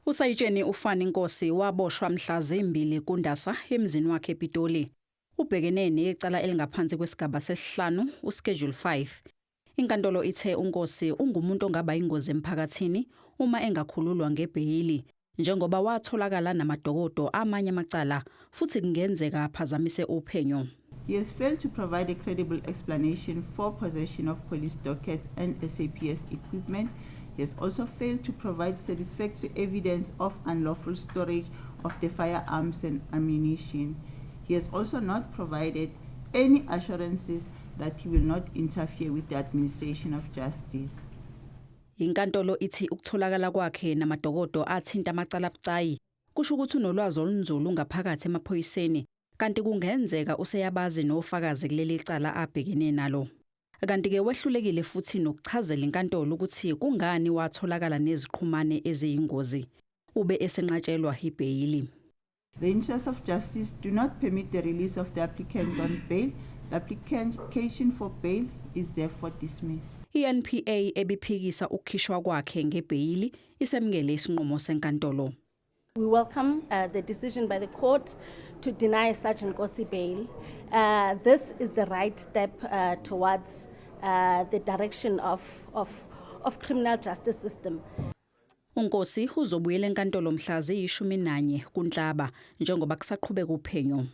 Usayitsheni ufani Nkosi waboshwa mhla zimbili kuNdasa emzini wakhe ePitoli. Ubhekene necala elingaphansi kwesigaba sesihlanu uschedule 5. Inkantolo ithe uNkosi ungumuntu ongaba ingozi emphakathini uma engakhululwa ngebheyili njengoba watholakala namadokodo amanye amacala futhi kungenzeka aphazamise uphenyo. He has failed to provide a credible explanation for possession of police dockets and SAPS equipment. He has also failed to provide satisfactory evidence of unlawful storage of the firearms and ammunition. He has also not provided any assurances that he will not interfere with the administration of justice. Inkantolo ithi ukutholakala kwakhe namadokodo athinta amacala abucayi kusho ukuthi unolwazi olunzulu ngaphakathi emaphoyiseni kanti kungenzeka useyabazi nofakazi kuleli cala abhekene nalo. Kanti ke wehlulekile futhi nokuchazela inkantolo ukuthi kungani watholakala neziqhumane eziyingozi ube esenqatshelwa ibheyili. The interests of justice do not permit the release of the applicant on bail. The application for bail is therefore dismissed. INPA ebiphikisa ukukhishwa kwakhe ngebheyili isemukele isinqumo senkantolo. We welcome the decision by the court to deny Sergeant Nkosi bail. This is the right step towards the direction of criminal justice system. uNkosi uzobuyela enkantolo mhla zi-11 kuNhlaba njengoba kusaqhubeka uphenyo.